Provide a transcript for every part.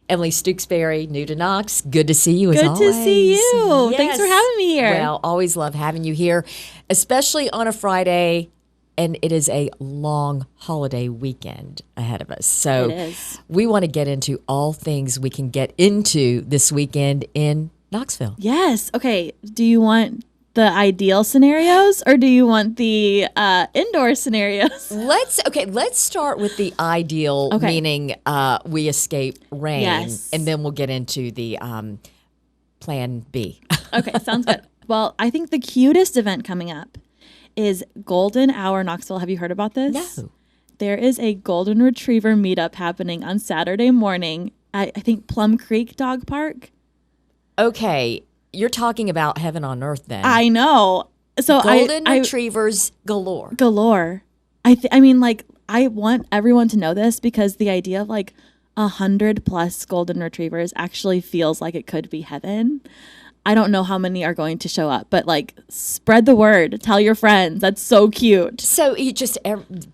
Emilie Stooksbury, new to Knox. Good to see you as always. Good to see you. Yes. Thanks for having me here. Well, always love having you here, especially on a Friday, and it is a long holiday weekend ahead of us. So It is. we want to get into all things we can get into this weekend in Knoxville. Yes. Okay. Do you want the ideal scenarios or do you want the indoor scenarios? Let's start with the ideal, Okay. meaning we escape rain, Yes. and then we'll get into the plan B. Okay. Sounds good. Well, I think the cutest event coming up is Golden Hour Knoxville. Have you heard about this? No. There is a golden retriever meetup happening on Saturday morning at, I think, Plum Creek Dog Park. Okay, you're talking about heaven on earth then. I know. So Golden I retrievers galore. galore. I mean, like, I want everyone to know this because the idea of like 100+ golden retrievers actually feels like it could be heaven. I don't know how many are going to show up, but like, spread the word. Tell your friends. That's so cute. So you just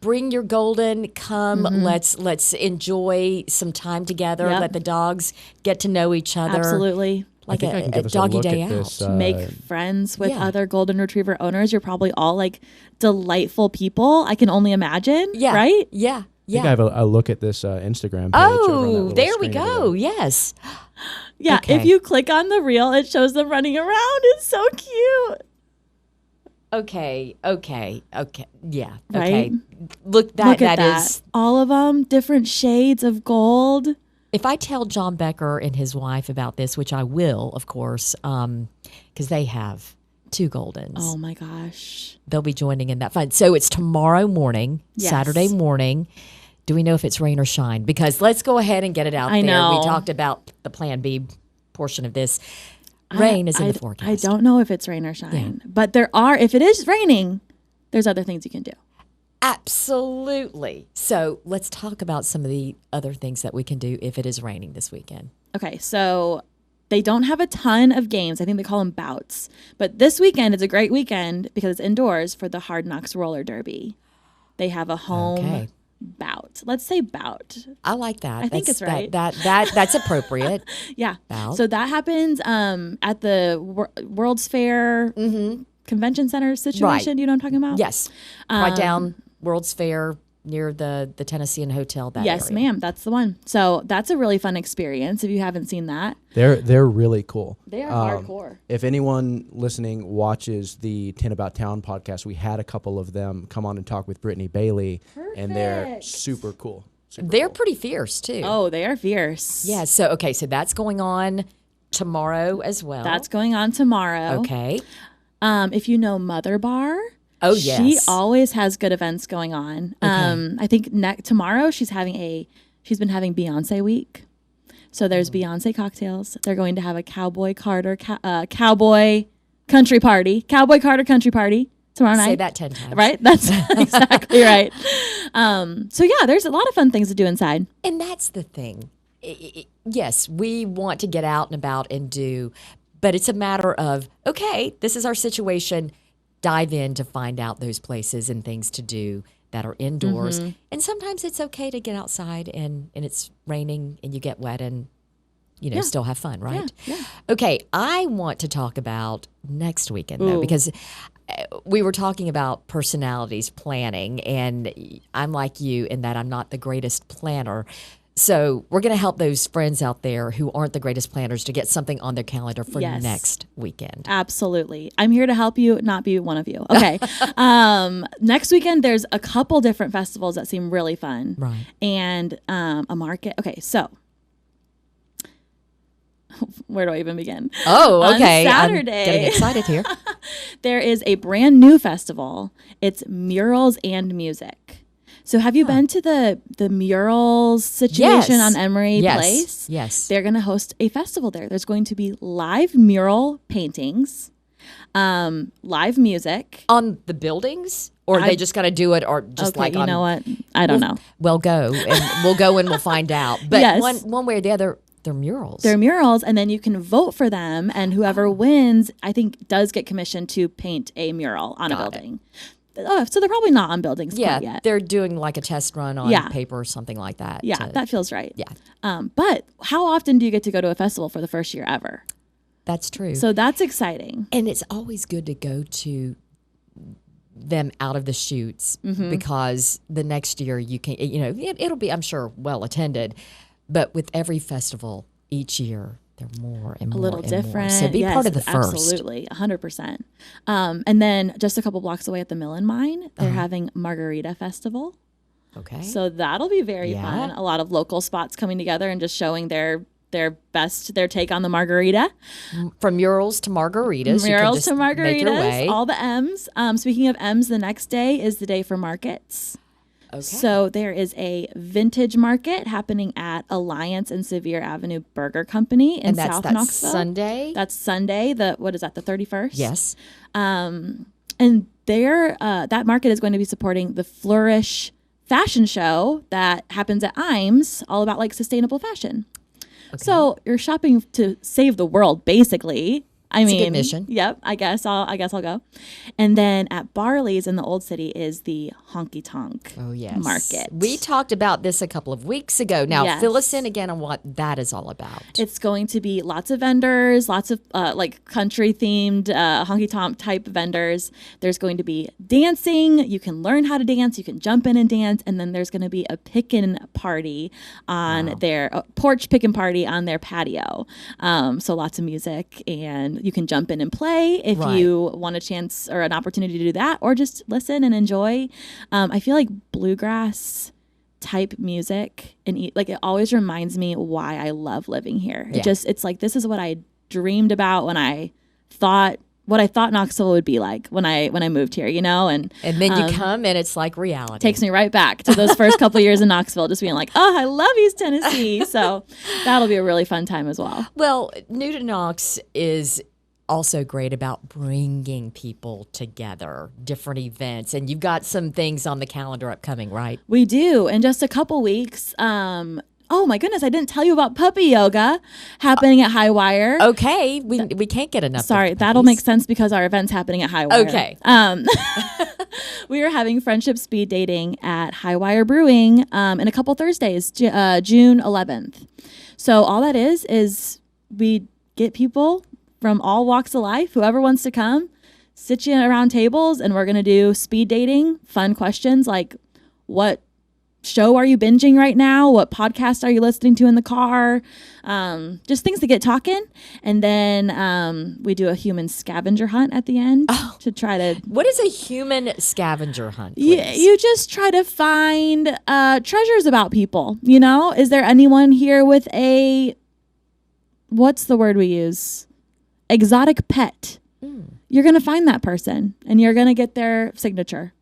bring your golden. Come, let's enjoy some time together. Yep. Let the dogs get to know each other. Absolutely. Like I can a give us doggy look day at out. this, Make friends with yeah. other golden retriever owners. You're probably all like delightful people. I can only imagine. Yeah. Right? Yeah. I Yeah. think I have a look at this Instagram page. over on that Oh, little there we screen over go. there. Yes. Yeah. Okay. If you click on the reel, it shows them running around. It's so cute. Okay. Yeah. Right? Okay. Look, Look at that is. all of them, different shades of gold. If I tell John Becker and his wife about this, which I will, of course, because they have 2 Goldens, Oh my gosh. they'll be joining in that fun. So it's tomorrow morning, Yes. Saturday morning. Do we know if it's rain or shine? Because let's go ahead and get it out I there. know. We talked about the Plan B portion of this. Rain is in the forecast. I don't know if it's rain or shine, but if it is raining, there's other things you can do. Absolutely. So let's talk about some of the other things that we can do if it is raining this weekend. Okay, so they don't have a ton of games. I think they call them bouts. But this weekend is a great weekend because it's indoors for the Hard Knocks Roller Derby. They have a home bout. Let's say bout. I like that. I think it's right. That's appropriate. Yeah. Bout. So that happens at the World's Fair Convention Center situation. Right. You know what I'm talking about? Yes. Right down World's Fair near the Tennessean Hotel. Yes, area. ma'am. That's the one. So that's a really fun experience if you haven't seen that. They're really cool. They are hardcore. If anyone listening watches the 10 About Town podcast, we had a couple of them come on and talk with Brittany Bailey, and they're Perfect. super cool. Super They're cool. pretty fierce too. Oh, they are fierce. Yeah. So that's going on tomorrow as well. That's going on tomorrow. okay. If you know Mother Bar, Oh she yes. always has good events going on. I think tomorrow she's been having Beyonce week. So there's Beyonce cocktails. They're going to have a Cowboy Carter country party tomorrow night. Say that 10 times. Right? That's exactly right. So yeah, there's a lot of fun things to do inside. And that's the thing. Yes, we want to get out and about and do, but it's a matter of, okay, this is our situation. Dive in to find out those places and things to do that are indoors. And sometimes it's okay to get outside and it's raining and you get wet and, still have fun, right? Yeah. Okay, I want to talk about next weekend, though, because we were talking about personalities planning, and I'm like you in that I'm not the greatest planner. So we're going to help those friends out there who aren't the greatest planners to get something on their calendar for Yes. next weekend. Absolutely. I'm here to help you, not be one of you. Okay. Next weekend, there's a couple different festivals that seem really fun. Right. And a market. Okay, so where do I even begin? Oh, On okay. Saturday. I'm getting excited here. There is a brand new festival. It's Murals and Music. So have you been to the murals situation Yes. on Emery Yes. Place? Yes. They're going to host a festival there. There's going to be live mural paintings, live music. On the buildings? Or they just got to do it, or just Okay, like you on... know what? I don't know. We'll go, and we'll find out. But Yes. one way or the other, they're murals. They're murals, and then you can vote for them, and whoever wins, I think, does get commissioned to paint a mural on a building. so they're probably not on buildings Yeah, quite yet. they're doing like a test run on Yeah. paper or something like that. Yeah, that feels right. Yeah. But how often do you get to go to a festival for the first year ever? That's true. So that's exciting. And it's always good to go to them out of the chutes Mm-hmm. because the next year you can, it'll be, I'm sure, well attended. But with every festival each year, they're more and more. A little and different. More. So be Yes, part of the first. Absolutely, 100%. And then just a couple blocks away at the Mill and Mine, they're having Margarita Festival. Okay. So that'll be very Yeah. fun. A lot of local spots coming together and just showing their take on the margarita. From murals to margaritas. Murals to Make your way. margaritas, all the M's. Speaking of M's, the next day is the day for markets. Okay. So there is a vintage market happening at Alliance and Sevier Avenue Burger Company in and that's South that Knoxville. Sunday. That's Sunday. The 31st? Yes. And there, that market is going to be supporting the Flourish fashion show that happens at Imes, all about like sustainable fashion. Okay. So you're shopping to save the world, basically. I mean, a good mission. Yep. I guess I'll go. And then at Barley's in the Old City is the Honky Tonk market. We talked about this a couple of weeks ago. Now, Yes. fill us in again on what that is all about. It's going to be lots of vendors, lots of like country themed honky tonk type vendors. There's going to be dancing. You can learn how to dance. You can jump in and dance. And then there's going to be a pick-in party on their porch pick-in party on their patio. So lots of music, and you can jump in and play if Right. you want a chance or an opportunity to do that, or just listen and enjoy. I feel like bluegrass type music and like it always reminds me why I love living here. Yeah. It's like this is what I dreamed about when I thought Knoxville would be like when I moved here, and And then you come and it's like reality. takes me right back to those first couple years in Knoxville, just being like, oh, I love East Tennessee. So that'll be a really fun time as well. Well, New to Knox is also great about bringing people together, different events. And you've got some things on the calendar upcoming, right? We do. In just a couple weeks. Oh my goodness, I didn't tell you about puppy yoga happening at High Wire. Okay. We can't get enough. Sorry, of that'll puppies. make sense because our event's happening at High Wire. Okay. We are having friendship speed dating at High Wire Brewing in a couple Thursdays, June 11th. So all that is we get people from all walks of life, whoever wants to come, sit you around tables, and we're going to do speed dating, fun questions like what show are you binging right now? What podcast are you listening to in the car? Just things to get talking. And then we do a human scavenger hunt at the end to try to... What is a human scavenger hunt? Please? You just try to find treasures about people, Is there anyone here with a... What's the word we use? Exotic pet. You're going to find that person, and you're going to get their signature.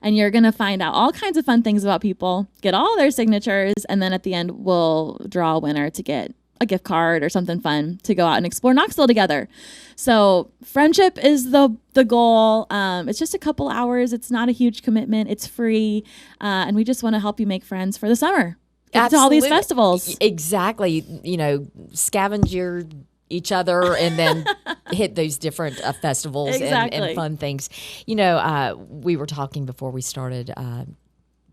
And you're going to find out all kinds of fun things about people, get all their signatures, and then at the end, we'll draw a winner to get a gift card or something fun to go out and explore Knoxville together. So friendship is the goal. It's just a couple hours. It's not a huge commitment. It's free. And we just want to help you make friends for the summer. Get to all these festivals. Exactly. Scavenger each other and then hit those different festivals and fun things. We were talking before we started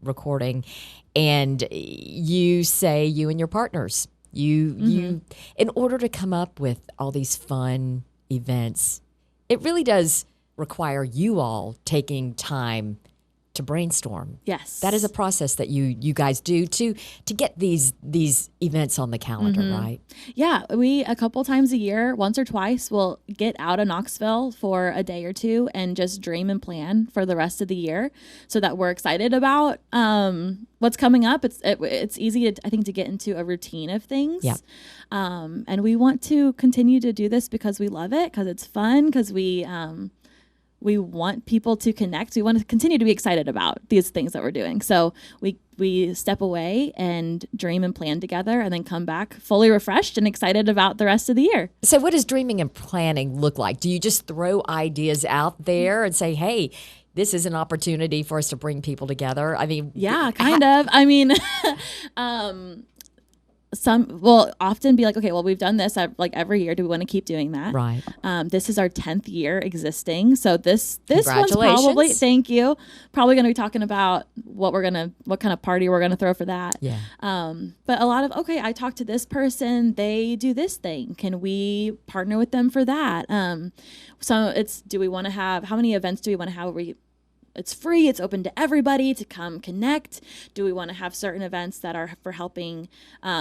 recording, and you say you and your partners, you in order to come up with all these fun events, it really does require you all taking time to brainstorm. Yes. That is a process that you guys do to get these events on the calendar, right? Yeah, we a couple times a year, once or twice, will get out of Knoxville for a day or two and just dream and plan for the rest of the year, so that we're excited about what's coming up. It's easy to, I think, to get into a routine of things. Yeah. And we want to continue to do this because we love it, because it's fun, because we want people to connect. We want to continue to be excited about these things that we're doing. So we step away and dream and plan together, and then come back fully refreshed and excited about the rest of the year. So what does dreaming and planning look like? Do you just throw ideas out there and say, hey, this is an opportunity for us to bring people together? I mean, Yeah, kind of. I mean, some will often be like, okay, well, we've done this like every year. Do we want to keep doing that? Right. This is our 10th year existing. So this one's Congratulations. probably, thank you, probably going to be talking about what kind of party we're going to throw for that. Yeah. But a lot of, okay, I talked to this person, they do this thing. Can we partner with them for that? So it's, do we want to have, how many events do we want to have where it's free, it's open to everybody to come connect? Do we want to have certain events that are for helping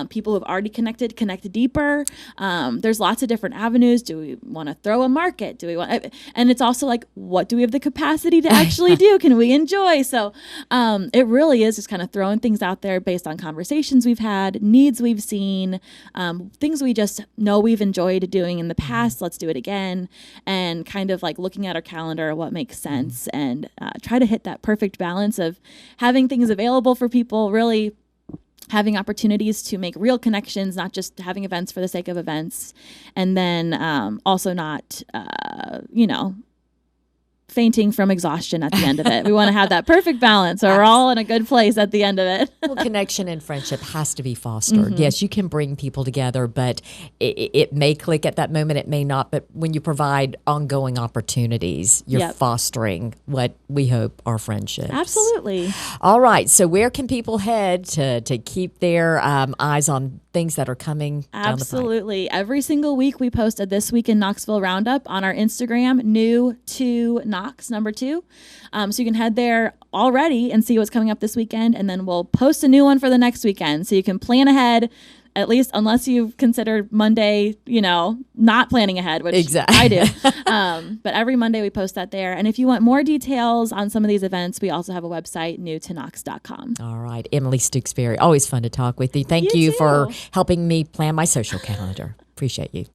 people who have already connect deeper? There's lots of different avenues. Do we want to throw a market? Do we want, and it's also like, what do we have the capacity to actually do? Can we enjoy? So it really is just kind of throwing things out there based on conversations we've had, needs we've seen, things we just know we've enjoyed doing in the past. Let's do it again. And kind of like looking at our calendar, what makes sense, and try to hit that perfect balance of having things available for people, really having opportunities to make real connections, not just having events for the sake of events, and then also not, fainting from exhaustion at the end of it. We want to have that perfect balance, so we're all in a good place at the end of it. Well, connection and friendship has to be fostered. Yes, you can bring people together, but it may click at that moment, it may not. But when you provide ongoing opportunities, you're fostering what we hope are friendships. Absolutely. All right. So where can people head to keep their eyes on things that are coming down the pipe? Absolutely. Every single week we post a This Week in Knoxville roundup on our Instagram, new to Knox, number 2. So you can head there already and see what's coming up this weekend, and then we'll post a new one for the next weekend. So you can plan ahead, at least unless you've considered Monday, not planning ahead, which exactly. I do. But every Monday we post that there. And if you want more details on some of these events, we also have a website, newtoknox.com. All right. Emilie Stooksbury, always fun to talk with you. Thank You you too. for helping me plan my social calendar. Appreciate you.